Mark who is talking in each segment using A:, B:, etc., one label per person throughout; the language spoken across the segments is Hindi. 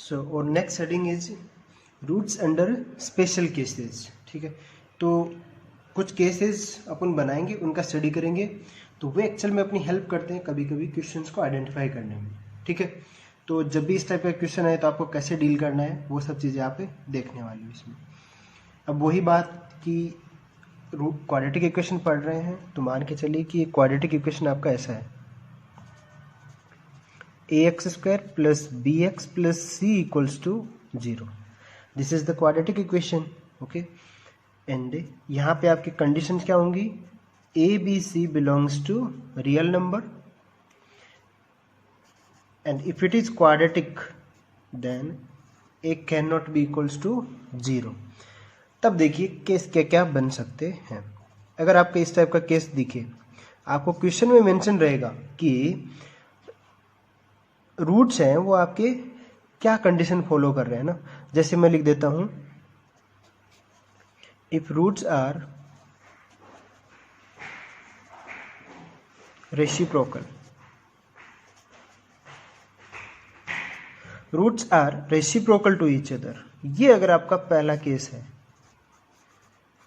A: सो और next heading is roots under special cases. ठीक है, तो कुछ केसेस अपन बनाएंगे, उनका स्टडी करेंगे, तो वे एक्चुअल में अपनी हेल्प करते हैं कभी कभी क्वेश्चंस को आइडेंटिफाई करने में। ठीक है, तो जब भी इस टाइप का क्वेश्चन आए तो आपको कैसे डील करना है वो सब चीज़ें आप देखने वाली हो इसमें। अब वही बात कि क्वाड्रेटिक इक्वेशन पढ़ रहे हैं तो मान के चलिए कि क्वाड्रेटिक इक्वेशन आपका ऐसा है, ax² plus bx plus c equals to 0। This is the quadratic equation. Okay, and यहाँ पे आपकी कंडीशन क्या होंगी, a b c belongs to real number and if it is quadratic then a can not be equals to 0। तब देखिए केस क्या क्या बन सकते हैं। अगर आपका इस टाइप का केस दिखे, आपको क्वेश्चन में मेंशन रहेगा कि रूट्स हैं वो आपके क्या कंडीशन फॉलो कर रहे हैं ना। जैसे मैं लिख देता हूं, if roots are reciprocal, roots are reciprocal to each other. ये अगर आपका पहला केस है,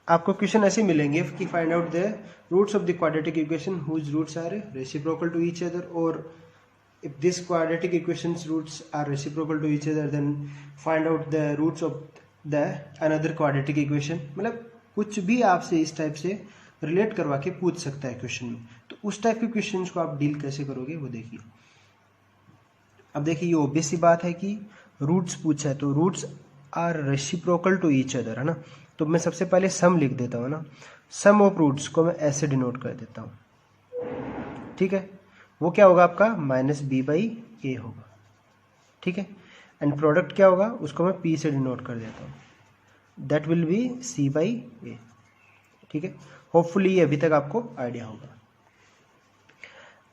A: आपको क्वेश्चन ऐसे मिलेंगे कि find out the roots of the quadratic equation whose roots are reciprocal to each other, और if this quadratic equation's roots are reciprocal to each other then find out the roots of the another quadratic equation। मतलब कुछ भी आपसे इस टाइप से रिलेट करवा के पूछ सकता है क्वेश्चन में। तो उस टाइप के क्वेश्चंस को आप डील कैसे करोगे वो देखिए। अब देखिए ये ऑब्वियस सी बात है कि रूट्स पूछा है तो roots are reciprocal to each other, है ना। तो मैं सबसे पहले सम लिख देता हूँ ना, सम ऑफ रूट्स को मैं ऐसे डिनोट कर देता हूँ। ठीक है, वो क्या होगा आपका माइनस बी बाई ए होगा। ठीक है, एंड प्रोडक्ट क्या होगा उसको मैं पी से डिनोट कर देता हूँ, that will be C by A. ठीक है, होपफुली ये अभी तक आपको आइडिया होगा।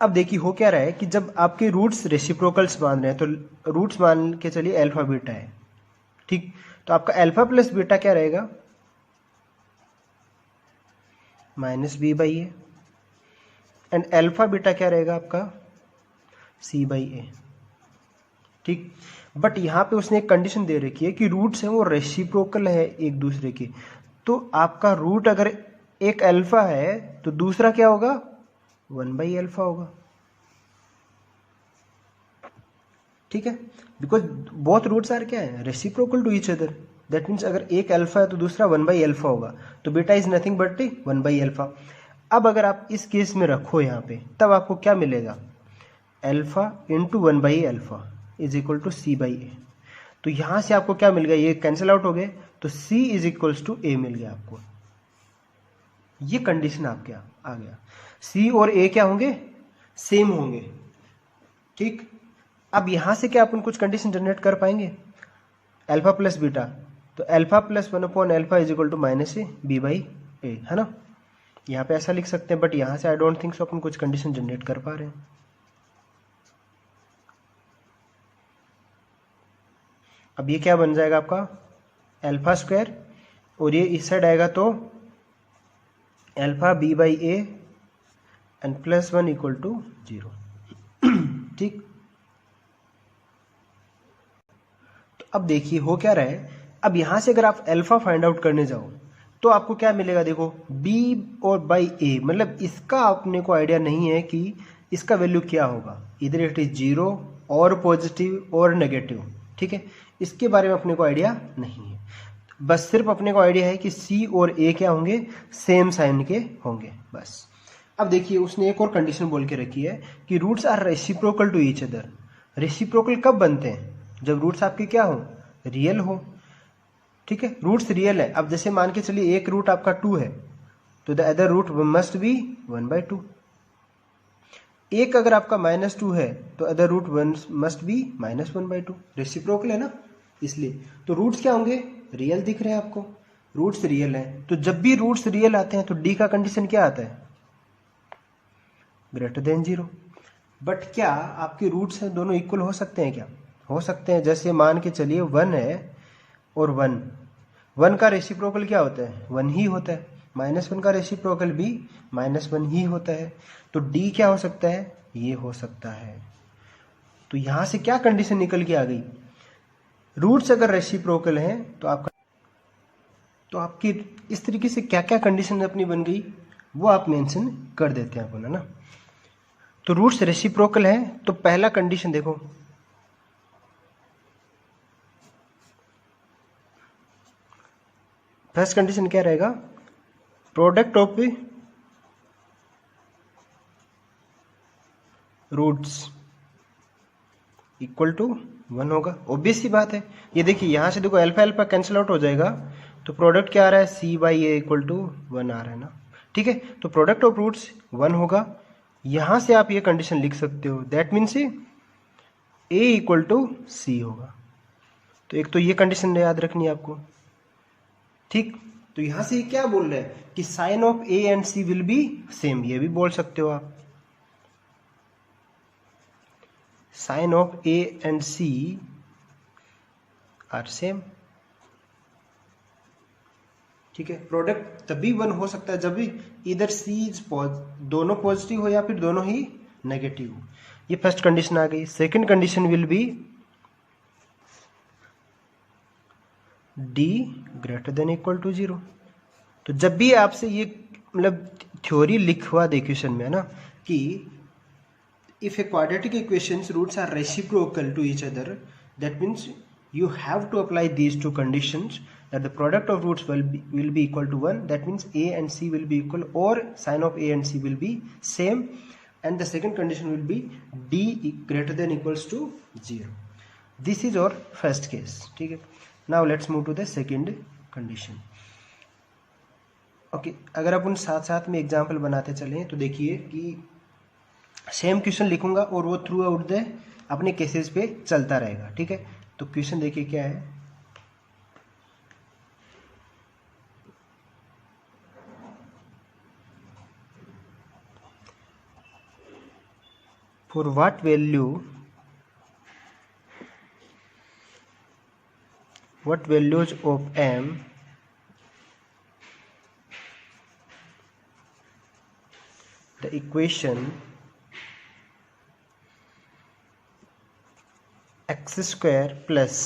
A: अब देखिए हो क्या रहा है कि जब आपके रूट्स रेसिप्रोकल्स मान रहे हैं तो रूट्स मान के चलिए अल्फा बीटा है। ठीक, तो आपका अल्फा प्लस बीटा क्या रहेगा, minus B by a, and alpha beta क्या रहेगा आपका सी बाई ए। ठीक, बट यहाँ पे उसने एक कंडीशन दे रखी है कि रूट्स हैं वो रेसिप्रोकल है एक दूसरे के। तो आपका रूट अगर एक अल्फा है तो दूसरा क्या होगा 1 बाई अल्फा होगा। ठीक है, बिकॉज बोथ रूट्स आर क्या है reciprocal to each other, that means अगर एक अल्फा है तो दूसरा 1 बाई अल्फा होगा, तो beta is nothing but 1 by alpha. अब अगर आप इस केस में रखो यहाँ पे, तब आपको क्या मिलेगा, alpha into 1 by alpha is equal to C by A. तो यहाँ से आपको क्या मिल गया, ये कैंसिल आउट हो गए, तो सी इज इक्वल्स टू ए मिल गया आपको। ये कंडीशन आपके आ गया, सी और ए क्या होंगे, सेम होंगे। ठीक, अब यहाँ से क्या अपन कुछ कंडीशन जनरेट कर पाएंगे, अल्फा प्लस बीटा, तो alpha plus 1 upon alpha is equal to minus A B by A, है ना। यहाँ पे ऐसा लिख सकते हैं, बट यहाँ से आई डोंट थिंक सो अपन कुछ कंडीशन जनरेट कर पा रहे हैं। अब ये क्या बन जाएगा आपका अल्फा स्क्वायर, और ये इस साइड आएगा तो alpha b by a and plus 1 equal to 0। ठीक, तो अब देखिए हो क्या रहा है, अब यहां से अगर आप अल्फा फाइंड आउट करने जाओ तो आपको क्या मिलेगा, देखो b और बाई ए, मतलब इसका आपने को आइडिया नहीं है कि इसका वैल्यू क्या होगा, इधर इट इज 0 और पॉजिटिव और नेगेटिव। ठीक है, इसके बारे में अपने को आइडिया नहीं है, बस सिर्फ अपने को आइडिया है कि c और a क्या होंगे, सेम साइन के होंगे, बस। अब देखिए उसने एक और कंडीशन बोल के रखी है कि roots are reciprocal to each other. Reciprocal कब बनते हैं, जब रूट्स आपके क्या हो, रियल हो। ठीक है, रूट्स रियल है। अब जैसे मान के चलिए एक रूट आपका 2 है तो the other root must be 1 by 2। एक अगर आपका -2 है तो other root must be -1 by 2। Reciprocal है ना, इसलिए तो रूट्स क्या होंगे, रियल दिख रहे हैं आपको, रूट्स रियल है। तो जब भी रूट्स रियल आते हैं तो डी का कंडीशन क्या आता है, ग्रेटर देन 0। बट क्या आपके रूट्स हैं दोनों इक्वल हो सकते हैं, क्या हो सकते हैं। जैसे मान के चलिए 1 है और 1 का रेसिप्रोकल क्या होता है, 1 ही होता है। -1 का रेसिप्रोकल भी -1 ही होता है। तो डी क्या हो सकता है, ये हो सकता है। तो यहां से क्या कंडीशन निकल के आ गई, रूट्स अगर रेसिप्रोकल हैं तो आपकी इस तरीके से क्या क्या कंडीशन अपनी बन गई वो आप मेंशन कर देते हैं अपन, है ना। तो रूट्स रेसिप्रोकल है तो पहला कंडीशन देखो, फर्स्ट कंडीशन क्या रहेगा, product of roots equal to 1 होगा। ऑब्वियस सी बात है, ये देखिए यहां से देखो अल्फा अल्फा कैंसिल आउट हो जाएगा, तो प्रोडक्ट क्या आ रहा है, c by a equal to 1 आ रहा है ना, ठीक है। तो प्रोडक्ट ऑफ रूट्स 1 होगा। यहां से आप ये कंडीशन लिख सकते हो, that means A equal to C होगा। तो एक तो ये कंडीशन याद रखनी है आपको, ठीक। तो यहां से क्या बोल रहे हैं कि sign of a and c will be same, ये भी बोल सकते हो आप, sign of a and c are same, ठीक है। प्रोडक्ट तभी 1 हो सकता है जब भी इधर सी इज दोनों पॉजिटिव हो या फिर दोनों ही नेगेटिव हो। ये फर्स्ट कंडीशन आ गई। Second condition will be d greater than equal to 0। तो जब भी आपसे ये मतलब थ्योरी लिखवा दे क्वेश्चन में, है ना, कि if a quadratic equation's roots are reciprocal to each other, that means you have to apply these two conditions, that the product of roots will be equal to 1, that means a and c will be equal or sin of a and c will be same, and the second condition will be d greater than equals to 0. This is our first case, ठीक है। now let's move to the second condition. okay, अगर अपन साथ साथ में एग्जाम्पल बनाते चलें तो देखिए कि सेम क्वेश्चन लिखूंगा और वो थ्रू आउट द अपने केसेस पे चलता रहेगा, ठीक है। तो क्वेश्चन देखिए क्या है, for what values of m the equation x square plus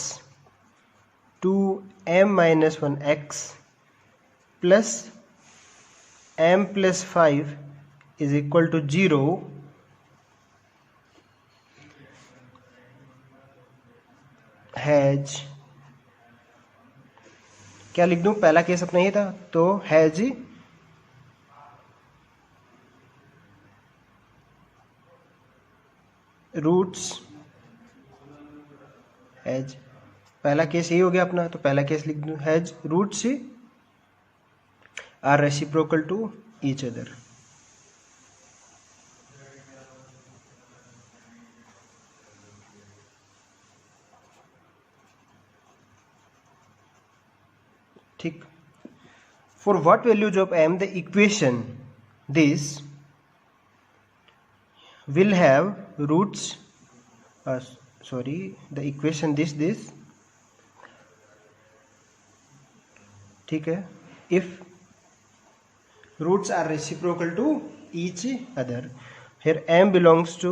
A: 2m minus 1x plus m plus 5 is equal to 0 has, क्या लिख दूं, पहला केस अपना ही था, तो हैज रूट्स, हैज पहला केस यही हो गया अपना, तो पहला केस लिख दूं, has roots are reciprocal to each other. ठीक। For what values of m the equation this will have roots, sorry, the equation this ठीक है, if roots are reciprocal to each other, here m belongs to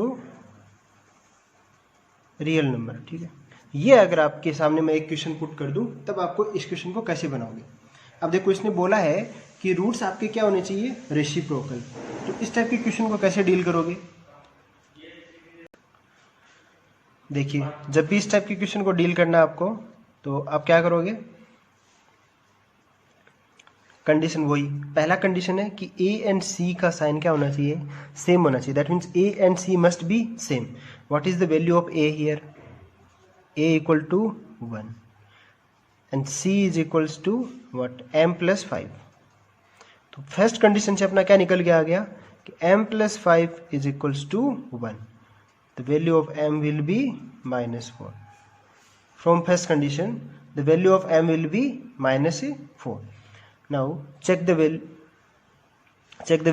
A: real number, ठीक है। ये अगर आपके सामने मैं एक क्वेश्चन पुट कर दूं तब आपको इस क्वेश्चन को कैसे बनाओगे। अब देखो इसने बोला है कि रूट्स आपके क्या होने चाहिए, रेसिप्रोकल, तो इस टाइप के क्वेश्चन को कैसे डील करोगे। देखिए जब भी इस टाइप के क्वेश्चन को डील करना है आपको, तो आप क्या करोगे, कंडीशन वही, पहला कंडीशन है कि ए एंड सी का साइन क्या होना चाहिए, सेम होना चाहिए, that means a and c must be same. What is the value of a here, a equal to 1 and c is equals to what, m plus 5। तो फर्स्ट कंडीशन से अपना क्या निकल के आ गया कि m plus 5 is equals to 1, the value of m will be -4. From first condition, the value of m will be -4. Now check the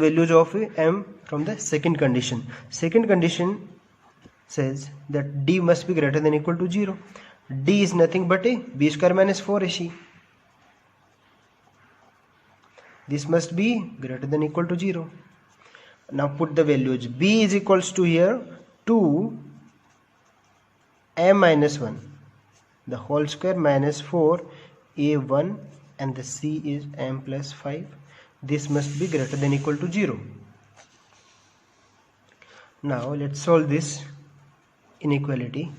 A: values of m from the second condition. Second condition says that d must be greater than equal to 0. d is nothing but a b square minus 4ac. This must be greater than equal to 0. Now put the values. b is equals to here 2 m minus 1 the whole square minus 4a1 and the c is m plus 5. This must be greater than equal to 0. Now let's solve this inequality.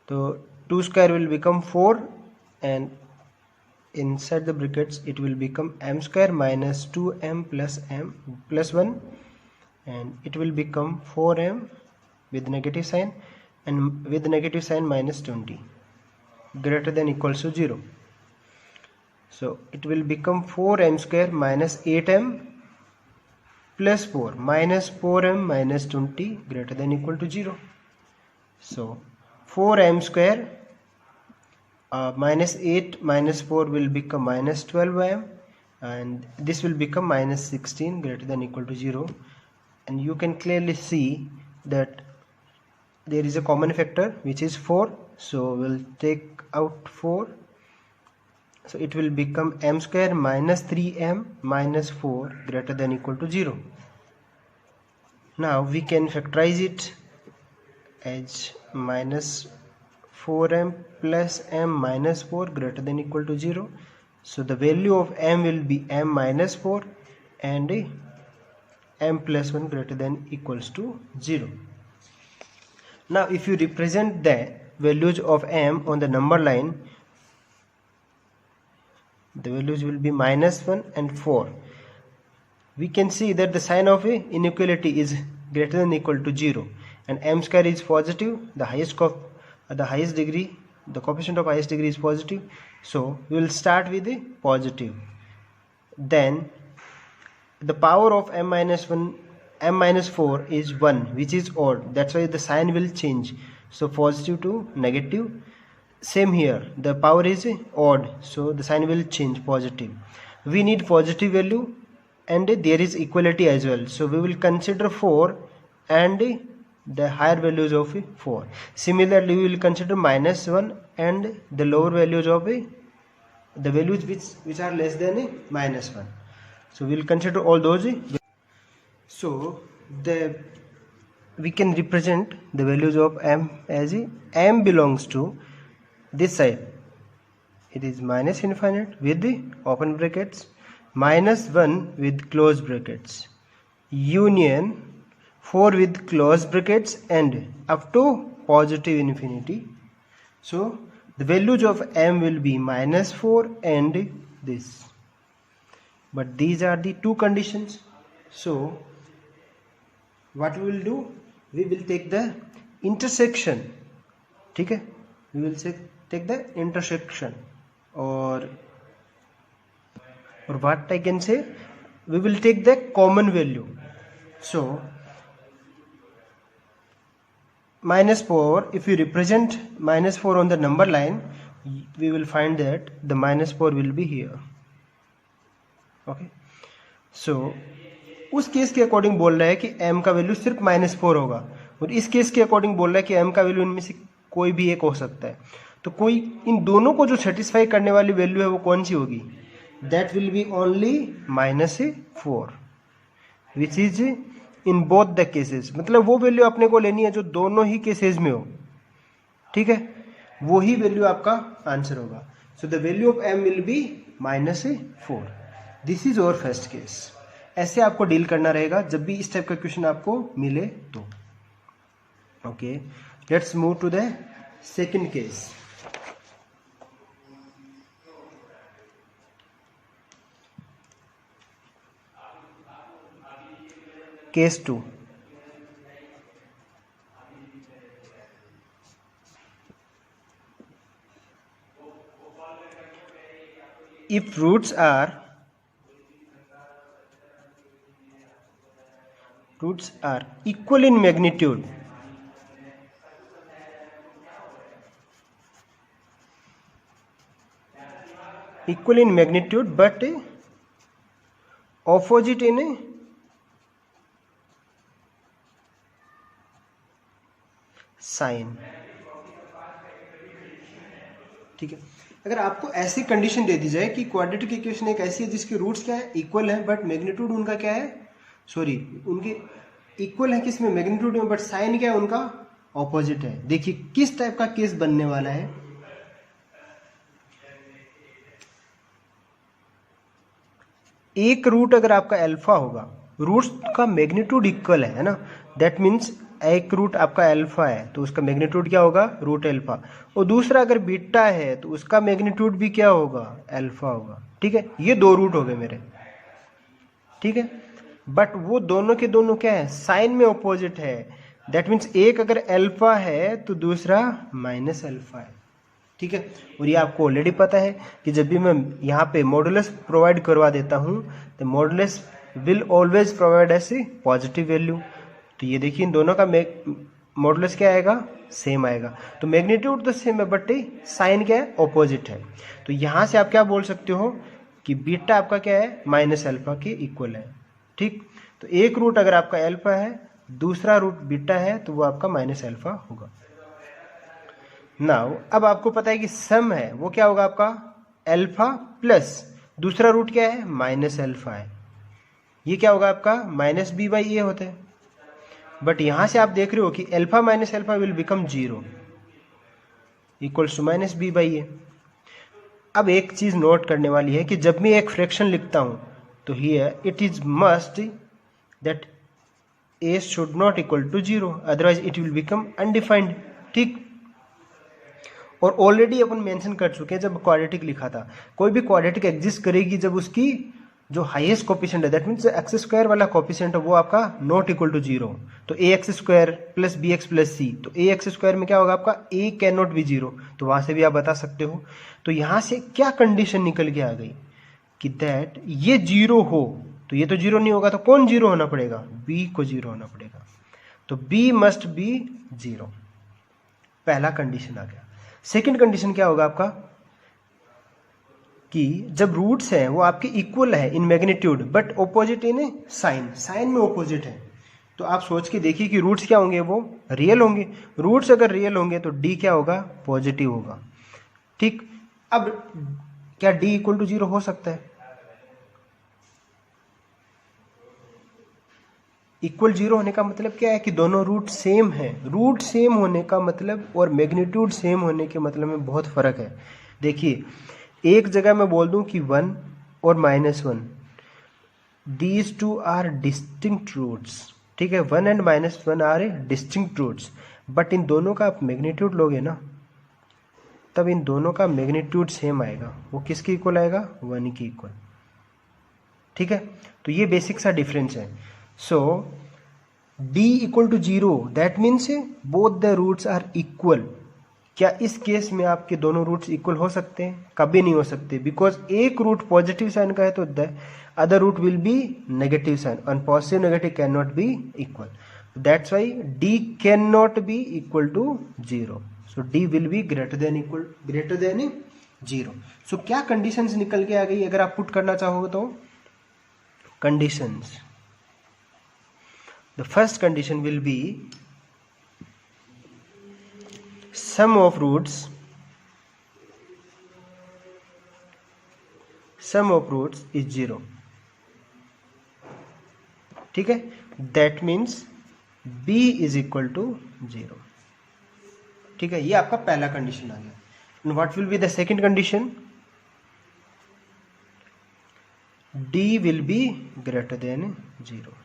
A: So 2 square will become 4 and inside the brackets it will become m square minus 2m plus m plus 1, and it will become 4m with negative sign and with negative sign minus 20 greater than equals to 0. So it will become 4m square minus 8m plus 4 minus 4m minus 20 greater than equal to 0. So 4m square minus 8 minus 4 will become minus 12m, and this will become minus 16 greater than equal to 0. And you can clearly see that there is a common factor which is 4, so we'll take out 4. So it will become m square minus 3m minus 4 greater than equal to 0. Now we can factorize it as minus 4m plus m minus 4 greater than equal to 0. So the value of m will be m minus 4 and m plus 1 greater than equals to 0. Now if you represent the values of m on the number line, the values will be minus 1 and 4. We can see that the sign of a inequality is greater than equal to 0, and m square is positive, the highest degree, the coefficient of highest degree is positive, so we will start with the positive. Then the power of m minus 4 is 1, which is odd, that's why the sign will change, so positive to negative. Same here, the power is odd, so the sign will change positive. We need positive value and there is equality as well, so we will consider 4 and the higher values of 4. Similarly, we will consider minus 1 and the lower values of the values which are less than minus 1. So we will consider all those. So we can represent the values of m as m belongs to this side. It is minus infinite with the open brackets, minus 1 with closed brackets, union 4 with closed brackets, and up to positive infinity. So the values of m will be minus 4 and this. But these are the two conditions. So what we will do, we will take the intersection. Okay? We will take the intersection, or what I can say, we will take the common value. So minus 4, if you represent minus 4 on the number line, we will find that the minus 4 will be here. Okay, so उस केस के अकॉर्डिंग बोल रहा है कि m का वैल्यू सिर्फ माइनस 4 होगा, और इस केस के अकॉर्डिंग बोल रहा है कि m का वैल्यू इनमें से कोई भी एक हो सकता है. तो कोई इन दोनों को जो सेटिस्फाई करने वाली वैल्यू है वो कौन सी होगी? That will B only minus 4, which is in both the cases. मतलब वो वैल्यू अपने को लेनी है जो दोनों ही केसेस में हो. ठीक है, वो ही वैल्यू आपका आंसर होगा. So the value of m will be minus 4. This is our first case. ऐसे आपको डील करना रहेगा जब भी इस टाइप का क्वेश्चन आपको मिले तो. Okay, let's move to the second case. Case 2. If roots are equal in magnitude, but opposite in sign. ठीक है, अगर आपको ऐसी कंडीशन दे दी जाए कि क्वाड्रेटिक इक्वेशन एक ऐसी है जिसके रूट्स क्या है, इक्वल है, बट मैग्नीट्यूड उनका क्या है, उनके इक्वल है किसमें, मैग्नीट्यूड में, बट साइन क्या है उनका ऑपोजिट है. देखिए किस टाइप का केस बनने वाला है. एक रूट अगर आपका अल्फा होगा, रूट्स का मैग्नीट्यूड इक्वल है ना, दैट मीन्स एक रूट आपका अल्फा है तो उसका मैग्नीट्यूड क्या होगा, रूट अल्फा, और दूसरा अगर बीटा है तो उसका मैग्नीट्यूड भी क्या होगा, अल्फा होगा। ठीक है, ये दो रूट हो गए मेरे। ठीक है, बट वो दोनों के दोनों क्या है, साइन में ऑपोजिट है। दैट मीन्स एक अगर अल्फा है तो दूसरा माइनस अल्फा है। ठीक है, और ये आपको ऑलरेडी पता है कि जब भी मैं यहाँ पे मॉडुलस प्रोवाइड करवा देता हूँ तो modulus will always provide S positive value. तो ये देखिए इन दोनों का मॉडुलस क्या आएगा, सेम आएगा। तो मैग्नीट्यूड तो सेम है बट साइन क्या है, ऑपोजिट है। तो यहाँ से आप क्या बोल सकते हो कि बीटा आपका क्या है, माइनस अल्फा के इक्वल है। ठीक, तो एक रूट अगर आपका अल्फा है, दूसरा रूट बीटा है, तो वो आपका माइनस अल्फा होगा। नाउ अब आपको पता है कि सम है वो क्या होगा आपका, अल्फा प्लस दूसरा रूट क्या है, माइनस अल्फा है। ये क्या होगा आपका, माइनस बी बाई ए होता है। बट यहां से आप देख रहे हो कि alpha minus alpha will become 0 equals to minus B by A. अब एक चीज नोट करने वाली है कि जब मैं एक फ्रैक्शन लिखता हूं तो here it is must that a should not equal to 0, otherwise it will become undefined. ठीक, और ऑलरेडी अपन मेंशन कर चुके हैं जब क्वाड्रेटिक लिखा था, कोई भी क्वाड्रेटिक एग्जिस्ट करेगी जब उसकी जो हाईएस्ट कोफिशिएंट है, दैट मीन्स एक्स स्क्वायर वाला कोफिशिएंट है वो आपका नॉट इक्वल टू 0। तो A X square plus B X plus C, तो ए एक्स स्क्वायर में क्या होगा आपका, ए कैन नॉट बी 0, तो वहां से भी आप बता सकते हो। तो यहां से क्या कंडीशन निकल के आ गई कि दैट ये 0 हो, तो ये तो 0 नहीं होगा, तो कौन 0 होना पड़ेगा, बी को 0 होना पड़ेगा। तो बी मस्ट बी 0, पहला कंडीशन आ गया। सेकंड कंडीशन क्या होगा आपका कि जब रूट्स हैं वो आपके इक्वल है in magnitude but opposite in sign, sign में ऑपोजिट है, तो आप सोच के देखिए कि रूट्स क्या होंगे, वो रियल होंगे। रूट्स अगर रियल होंगे तो डी क्या होगा, पॉजिटिव होगा। ठीक, अब क्या डी इक्वल टू 0 हो सकता है, इक्वल 0 होने का मतलब क्या है कि दोनों रूट सेम है। रूट सेम होने का मतलब और मैग्नीट्यूड सेम होने के मतलब में बहुत फर्क है। देखिए एक जगह मैं बोल दूं कि 1 और -1, these two are distinct roots. ठीक है, 1 and -1 are distinct roots, but इन दोनों का आप मैग्नीट्यूड लोगे ना तब इन दोनों का मैग्नीट्यूड सेम आएगा। वो किसके इक्वल आएगा, 1 के इक्वल। ठीक है, तो ये बेसिक सा डिफरेंस है। So d equal to 0 that means both the roots are equal. क्या इस केस में आपके दोनों रूट्स इक्वल हो सकते हैं, कभी नहीं हो सकते, बिकॉज एक रूट पॉजिटिव साइन का है तो the other root will be negative sign, and positive negative can not be equal, that's why d can not be equal to 0। So d will be greater than 0। So क्या कंडीशंस निकल के आ गई अगर आप पुट करना चाहोगे तो, conditions, the first condition will be sum of roots is 0। ठीक है, that means b is equal to 0। ठीक है, ये आपका पहला कंडीशन आ गया। and what will be the second condition, d will be greater than 0।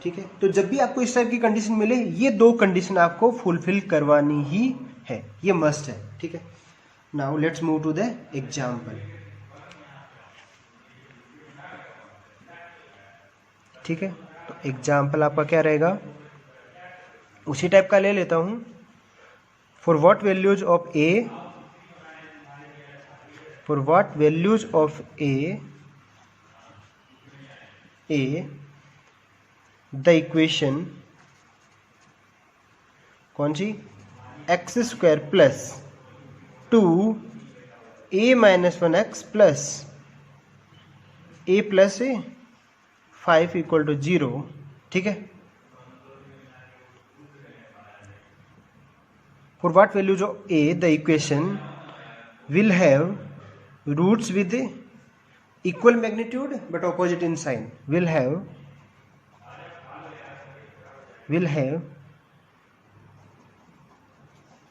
A: ठीक है, तो जब भी आपको इस टाइप की कंडीशन मिले ये दो कंडीशन आपको फुलफिल करवानी ही है, ये मस्ट है। ठीक है, now let's move to the example. ठीक है, तो एग्जाम्पल आपका क्या रहेगा, उसी टाइप का ले लेता हूं। For what values of A, for what values of a the equation कौन सी, X square plus 2a minus 1x plus a plus 5 equal to 0। ठीक है, for what values of a the equation will have roots with equal magnitude but opposite in sign, will have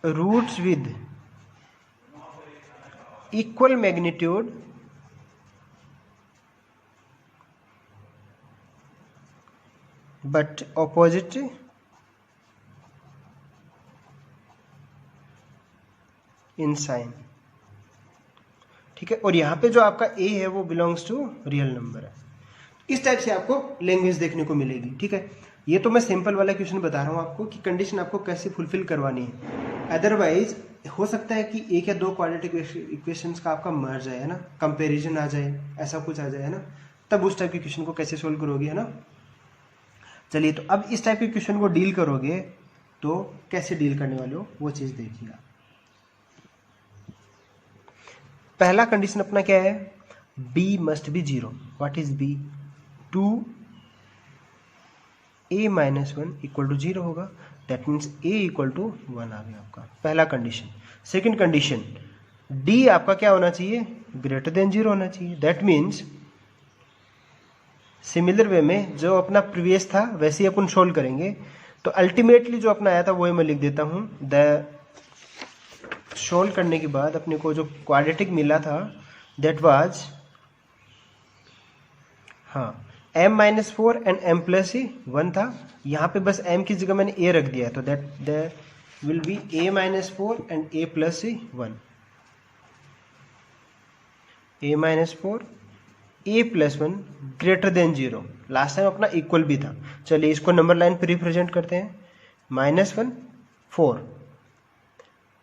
A: roots with equal magnitude but opposite in sign, ठीक है। और यहाँ पे जो आपका a है वो बिलोंग्स टू रियल नंबर है। इस टाइप से आपको लैंग्वेज देखने को मिलेगी, ठीक है। ये तो मैं सिंपल वाला क्वेश्चन बता रहा हूँ आपको कि कंडीशन आपको कैसे फुलफिल करवानी है। अदरवाइज हो सकता है कि एक या दो क्वाड्रेटिक इक्वेशंस का आपका मर्ज है ना, कंपैरिजन आ जाए, ऐसा कुछ आ जाए, है ना, तब उस टाइप के क्वेश्चन को कैसे सोल्व करोगे, है ना। चलिए, तो अब इस टाइप के क्वेश्चन को डील करोगे तो कैसे डील करने वाले हो वो चीज देखिएगा। पहला कंडीशन अपना क्या है, b must be 0। What is b? 2a minus 1 equal to 0 होगा। That means a equal to 1 आ गया आपका पहला कंडीशन। सेकंड कंडीशन, d आपका क्या होना चाहिए, ग्रेटर देन 0 होना चाहिए। दैट मीन्स सिमिलर वे में जो अपना प्रीवियस था वैसे ही अपन सोल्व करेंगे। तो अल्टीमेटली जो अपना आया था वही मैं लिख देता हूं। द सोल्व करने के बाद अपने को जो क्वाड्रेटिक मिला था that was m minus 4 and m plus 1 था। यहाँ पे बस m की जगह मैंने a रख दिया, तो that will be a minus 4 and a plus 1। a minus 4 a plus 1 greater than 0। Last time अपना इक्वल भी था। चलिए इसको नंबर लाइन पे रिप्रेजेंट करते हैं। -1 4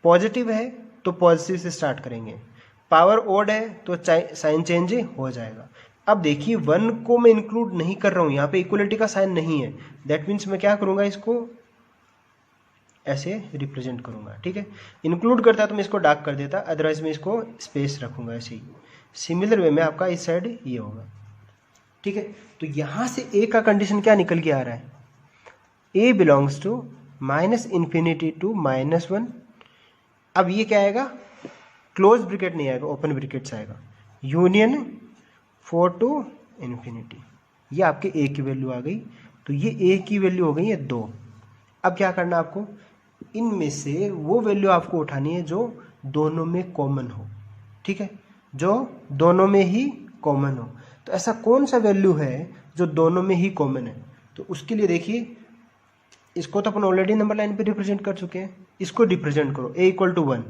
A: पॉजिटिव है तो पॉजिटिव से स्टार्ट करेंगे, पावर ओड है तो साइन चेंज हो जाएगा। अब देखिए 1 को मैं इंक्लूड नहीं कर रहा हूं, यहाँ पे इक्वलिटी का साइन नहीं है। दैट मीन्स मैं क्या करूंगा, इसको ऐसे रिप्रेजेंट करूंगा, ठीक है। इंक्लूड करता तो मैं इसको डार्क कर देता, अदरवाइज मैं इसको स्पेस रखूंगा ऐसे ही। सिमिलर वे में आपका इस साइड ये होगा, ठीक है। तो यहां से a का कंडीशन क्या निकल के आ रहा है, a बिलोंग्स टू -∞ टू -1। अब ये क्या आएगा, क्लोज ब्रैकेट नहीं आएगा, ओपन ब्रैकेट्स आएगा, यूनियन 4 टू इन्फिनिटी। ये आपके a की वैल्यू आ गई। तो ये a की वैल्यू हो गई है 2। अब क्या करना आपको, इनमें से वो वैल्यू आपको उठानी है जो दोनों में कॉमन हो, ठीक है, जो दोनों में ही कॉमन हो। तो ऐसा कौन सा वैल्यू है जो दोनों में ही कॉमन है, तो उसके लिए देखिए, इसको तो अपन ऑलरेडी नंबर लाइन पे रिप्रेजेंट कर चुके हैं, इसको रिप्रेजेंट करो a equal to 1।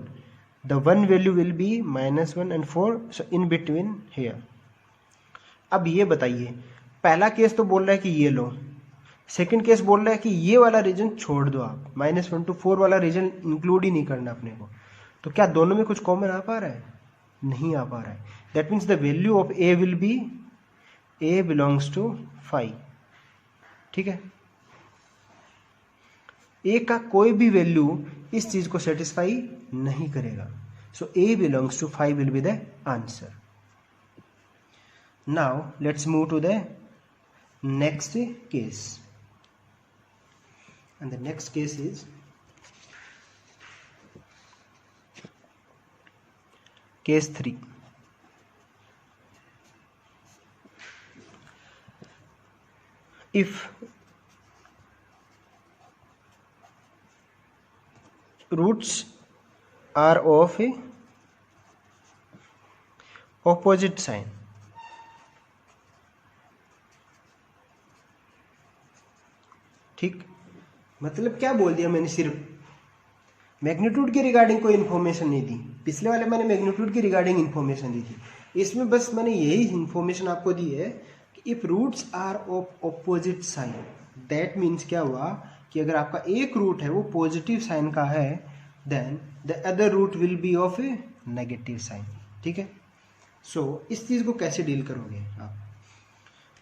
A: The one value will be -1 and 4, so in between here. अब ये बताइए, पहला केस तो बोल रहा है कि ये लो, सेकंड केस बोल रहा है कि ये वाला रीजन छोड़ दो आप, -1 to 4 वाला रीजन इंक्लूड ही नहीं करना अपने को। तो क्या दोनों में कुछ कॉमन आ पा रहा है, नहीं आ पा रहा है। That means the value of a will be a belongs to 5, ठीक है। a का कोई भी वैल्यू इस चीज को सेटिस्फाई नहीं करेगा, so a belongs to 5 will be the answer. Now let's move to the next case, and the next case is case 3. If roots are of opposite sign, ठीक, मतलब क्या बोल दिया मैंने, सिर्फ मैग्नीट्यूड के रिगार्डिंग कोई इन्फॉर्मेशन नहीं दी। पिछले वाले मैंने मैग्नीट्यूड की रिगार्डिंग इन्फॉर्मेशन दी थी, इसमें बस मैंने यही इन्फॉर्मेशन आपको दी है कि if roots are of opposite sign, that means क्या हुआ कि अगर आपका एक रूट है वो पॉजिटिव साइन का है, then the other root will be of a negative sign, ठीक है। सो इस चीज को कैसे डील करोगे आप,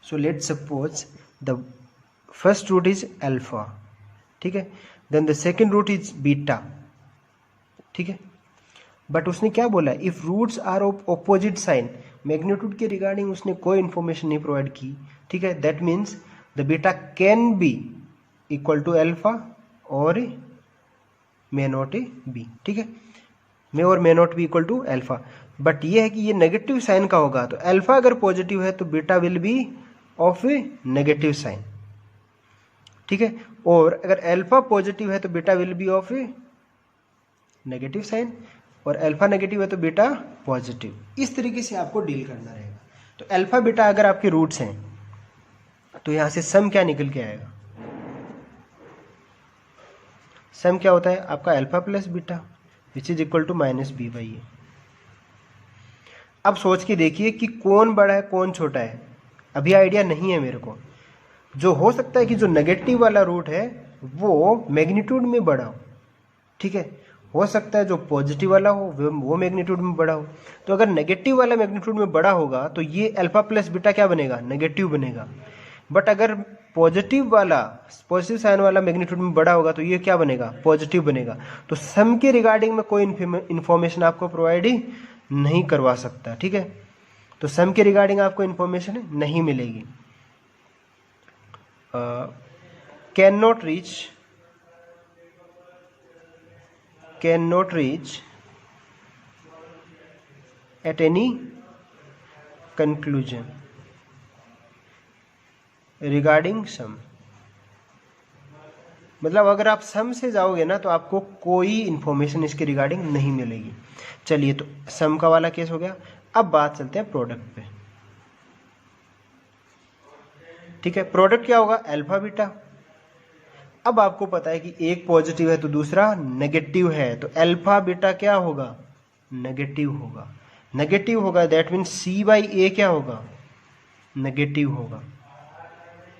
A: so let suppose the first root is alpha, ठीक है, then the second root is beta, ठीक है। बट उसने क्या बोला, if roots are of opposite sign, magnitude के रिगार्डिंग उसने कोई इंफॉर्मेशन नहीं प्रोवाइड की, ठीक है। That means the beta can be equal to alpha और मे नॉट बी, ठीक है, मे और may not be equal to alpha. But ये है कि ये नेगेटिव साइन का होगा, तो अल्फा अगर पॉजिटिव है तो beta will be of a negative sign, ठीक है। और अगर अल्फा पॉजिटिव है तो beta will be of a negative sign. और अल्फा नेगेटिव है तो बीटा पॉजिटिव। इस तरीके से आपको डील करना रहेगा। तो अल्फा बीटा अगर आपके रूट्स हैं तो यहां से सम क्या निकल के आएगा, सम क्या होता है आपका alpha plus beta which is equal to minus B by A. अब सोच के देखिए कि कौन बड़ा है कौन छोटा है, अभी आइडिया नहीं है मेरे को। जो हो सकता है कि जो नेगेटिव वाला रूट है वो मैग्नीट्यूड में बड़ा हो, ठीक है, हो सकता है जो पॉजिटिव वाला हो वो मैग्नीट्यूड में बड़ा हो। तो अगर नेगेटिव वाला मैग्नीट्यूड में बड़ा होगा तो ये अल्फा प्लस बीटा क्या बनेगा, नेगेटिव बनेगा। बट अगर पॉजिटिव साइन वाला मैग्नीट्यूड में बड़ा होगा तो ये क्या बनेगा, पॉजिटिव बनेगा। तो सम के रिगार्डिंग में कोई इन्फॉर्मेशन आपको प्रोवाइड ही नहीं करवा सकता, ठीक है। तो सम के रिगार्डिंग आपको इन्फॉर्मेशन नहीं मिलेगी। Can not reach at any conclusion regarding sum. मतलब अगर आप सम से जाओगे ना तो आपको कोई इंफॉर्मेशन इसके रिगार्डिंग नहीं मिलेगी। चलिए, तो सम का वाला केस हो गया। अब बात चलते हैं प्रोडक्ट पे, ठीक है। प्रोडक्ट क्या होगा, अल्फा बीटा। अब आपको पता है कि एक पॉजिटिव है तो दूसरा नेगेटिव है, तो अल्फा बीटा क्या होगा, नेगेटिव होगा। नेगेटिव होगा दैट मीन्स सी बाई ए क्या होगा, नेगेटिव होगा,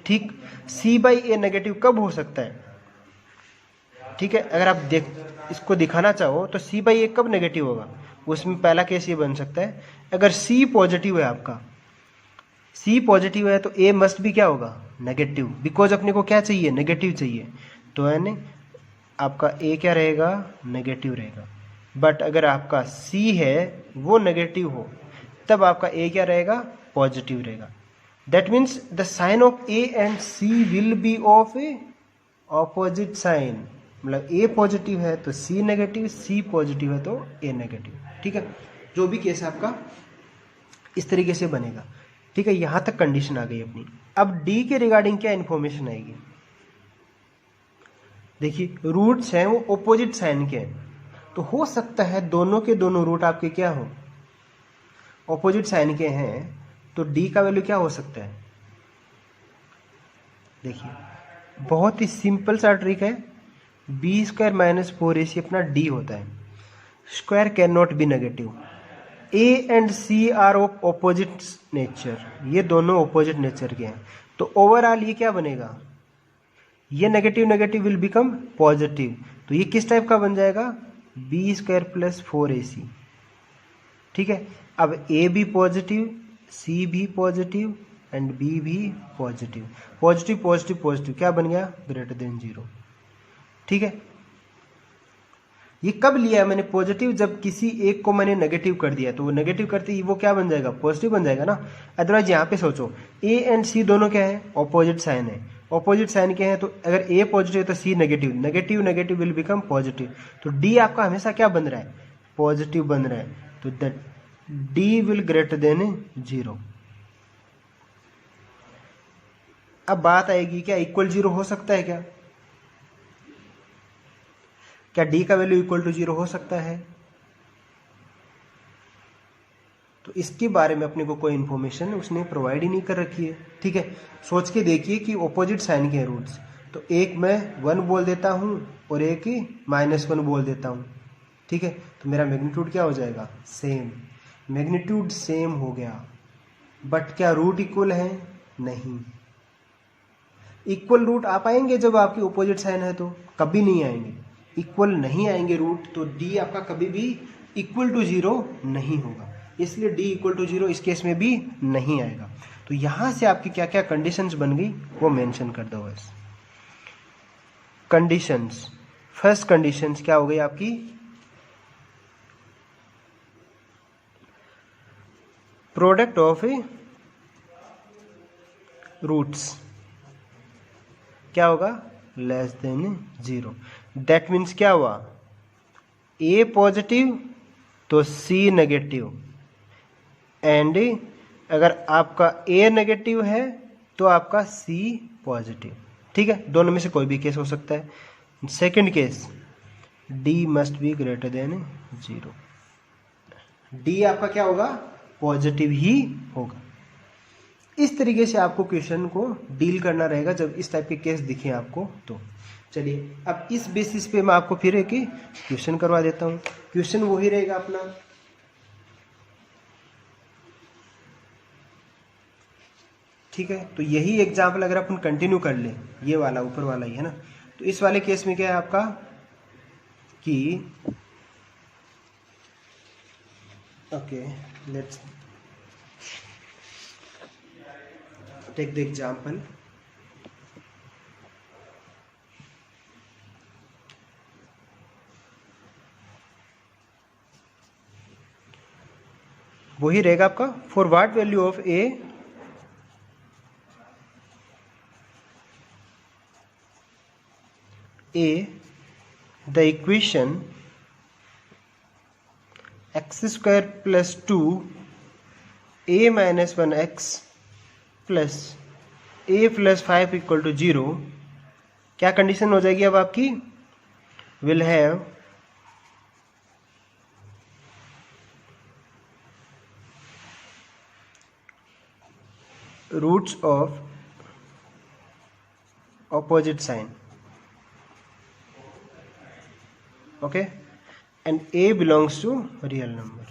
A: ठीक। सी बाई ए नेगेटिव कब हो सकता है, ठीक है। अगर आप इसको दिखाना चाहो तो सी बाई ए कब नेगेटिव होगा, उसमें पहला केस ये बन सकता है अगर सी पॉजिटिव है, आपका सी पॉजिटिव है तो ए मस्ट भी क्या होगा, नेगेटिव, बिकॉज अपने को क्या चाहिए, नेगेटिव चाहिए। तो यानी आपका ए क्या रहेगा, नेगेटिव रहेगा। बट अगर आपका सी है वो नेगेटिव हो तब आपका ए क्या रहेगा, पॉजिटिव रहेगा। That means the sign of a and c will be of a opposite sign. मतलब ए पॉजिटिव है तो सी नेगेटिव, सी पॉजिटिव है तो ए नेगेटिव, ठीक है। जो भी केस आपका इस तरीके से बनेगा, ठीक है। यहां तक कंडीशन आ गई अपनी। अब डी के रिगार्डिंग क्या इंफॉर्मेशन आएगी, देखिए रूट्स हैं वो ऑपोजिट साइन के हैं, तो हो सकता है दोनों के दोनों रूट आपके क्या हो, ऑपोजिट साइन के हैं। तो डी का वैल्यू क्या हो सकता है, देखिए बहुत ही सिंपल सा ट्रिक है। बी स्क्वायर माइनस 4ac अपना डी होता है। Square can not be negative. A and c are of opposite nature, ये दोनों ऑपोजिट नेचर के हैं। तो ओवरऑल ये क्या बनेगा, ये negative negative will become positive. तो ये किस टाइप का बन जाएगा, बी स्क्वायर प्लस 4ac, ठीक है। अब ए भी पॉजिटिव, सी भी पॉजिटिव एंड बी भी पॉजिटिव। पॉजिटिव पॉजिटिव पॉजिटिव क्या बन गया, ग्रेटर देन 0, ठीक है। ये कब लिया है मैंने पॉजिटिव, जब किसी एक को मैंने नेगेटिव कर दिया तो वो नेगेटिव करते ही वो क्या बन जाएगा, पॉजिटिव बन जाएगा ना। अदरवाइज यहाँ पे सोचो ए एंड सी दोनों क्या है, ऑपोजिट साइन है। ऑपोजिट साइन के हैं तो अगर ए पॉजिटिव है तो C negative, negative negative will become positive. तो डी आपका हमेशा क्या बन रहा है, पॉजिटिव बन रहा है। तो that D will greater than 0। अब बात आएगी क्या इक्वल 0 हो सकता है क्या, क्या डी का वैल्यू इक्वल टू 0 हो सकता है। तो इसके बारे में अपने को कोई इन्फॉर्मेशन उसने प्रोवाइड ही नहीं कर रखी है, ठीक है। सोच के देखिए कि ऑपोजिट साइन के हैं रूट्स, तो एक मैं 1 बोल देता हूं और एक ही -1 बोल देता हूं, ठीक है। तो मेरा मैग्नीट्यूड क्या हो जाएगा, सेम। मैग्नीट्यूड सेम हो गया, बट क्या रूट इक्वल है, नहीं। इक्वल रूट आ पाएंगे जब आपकी ऑपोजिट साइन है, तो कभी नहीं आएंगे, इक्वल नहीं आएंगे रूट। तो डी आपका कभी भी इक्वल टू 0 नहीं होगा, इसलिए डी इक्वल टू 0 इस केस में भी नहीं आएगा। तो यहां से आपकी क्या क्या कंडीशंस बन गई वो मेंशन कर दो बस। कंडीशंस, फर्स्ट कंडीशंस क्या हो गई आपकी, प्रोडक्ट ऑफ ए रूट्स क्या होगा, लेस देन 0। दैट मीन्स क्या हुआ, ए पॉजिटिव तो सी नेगेटिव, एंड अगर आपका ए नेगेटिव है तो आपका सी पॉजिटिव, ठीक है। दोनों में से कोई भी केस हो सकता है। Second case, D must be greater than 0। D आपका क्या होगा, पॉजिटिव ही होगा। इस तरीके से आपको क्वेश्चन को डील करना रहेगा जब इस टाइप के केस दिखे आपको तो। चलिए अब इस बेसिस पे मैं आपको फिर एक क्वेश्चन करवा देता हूँ। क्वेश्चन वही रहेगा अपना, ठीक है। तो यही एग्जाम्पल अगर अपन कंटिन्यू कर ले, ये वाला ऊपर वाला ही है ना, तो इस वाले केस में क्या है आपका कि okay let's take the example. वही रहेगा आपका, for what value of a the equation x square plus 2 a minus 1x plus a plus 5 equal to 0, क्या कंडीशन हो जाएगी अब आपकी, will have roots of opposite sign, okay, and a belongs to real number.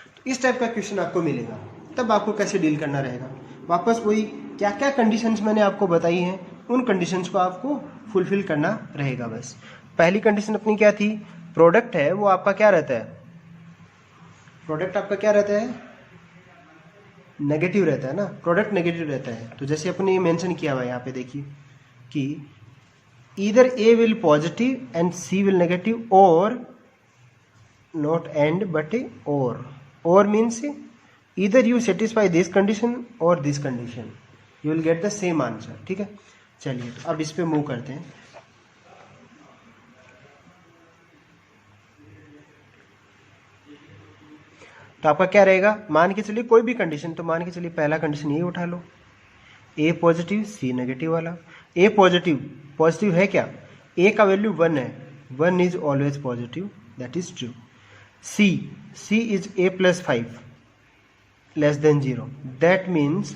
A: तो इस टाइप का क्वेश्चन आपको मिलेगा, तब आपको कैसे डील करना रहेगा। वापस वही क्या क्या कंडीशंस मैंने आपको बताई हैं, उन कंडीशंस को आपको फुलफिल करना रहेगा। बस पहली कंडीशन अपनी क्या थी, प्रोडक्ट है वो आपका क्या रहता है, प्रोडक्ट आपका क्या रहता है, नेगेटिव रहता है ना, प्रोडक्ट नेगेटिव रहता है। तो जैसे अपने ये मेंशन किया हुआ है यहाँ पे देखिए कि either a will positive and c will negative, और नॉट एंड बट ए और means either you satisfy this condition or this condition, you will get the same answer, ठीक है। चलिए तो अब इस पे मूव करते हैं। तो आपका क्या रहेगा, मान के चलिए कोई भी कंडीशन, तो मान के चलिए पहला कंडीशन ये उठा लो, ए पॉजिटिव सी नेगेटिव वाला। ए पॉजिटिव है क्या, ए का वैल्यू 1 है, 1 is always positive, that is true. C is a plus 5 less than 0, that means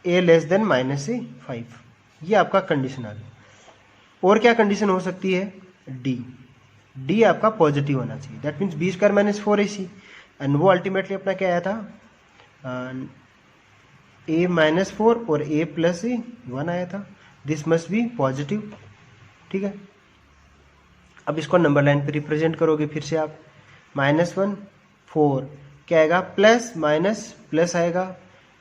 A: a less than minus 5, ये आपका कंडीशन आ गया। और क्या कंडीशन हो सकती है, डी आपका पॉजिटिव होना चाहिए, that means b square minus 4ac, and वो अल्टीमेटली अपना क्या आया था, a माइनस 4 और a प्लस 1 आया था, दिस मस्ट बी पॉजिटिव, ठीक है। अब इसको नंबर लाइन पे रिप्रेजेंट करोगे फिर से आप, -1 4 क्या आएगा, प्लस माइनस प्लस आएगा,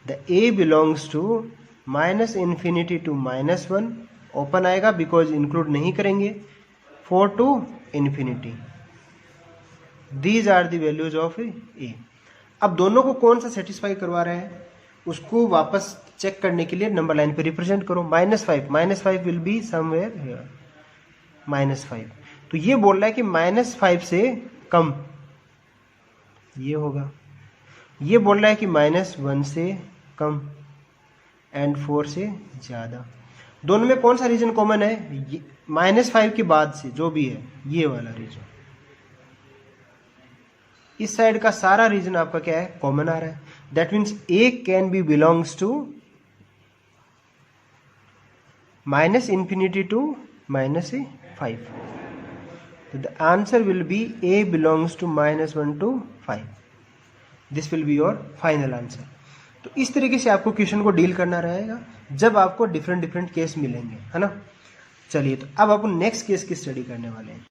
A: the A belongs to minus infinity to -1, open आएगा बिकॉज इंक्लूड नहीं करेंगे, 4 to infinity, these are the values of A. अब दोनों को कौन सा सेटिस्फाई करवा रहा है, उसको वापस चेक करने के लिए नंबर लाइन पे रिप्रेजेंट करो, -5 विल बी समवेयर हियर, -5, तो ये बोल रहा है कि -5 से कम ये होगा, ये बोल रहा है कि -1 से कम एंड 4 से ज़्यादा। दोनों में कौन सा रीजन कॉमन है, -5 के बाद से जो भी है ये वाला रीजन, इस साइड का सारा रीजन आपका क्या है, कॉमन आ रहा है, that means a can be belongs to -∞ to -5, so the answer will be a belongs to -1 to 5, this will be your final answer। तो इस तरीके से आपको क्वेश्चन को डील करना रहेगा जब आपको डिफरेंट केस मिलेंगे, है ना। चलिए तो अब अपन नेक्स्ट केस की स्टडी करने वाले हैं।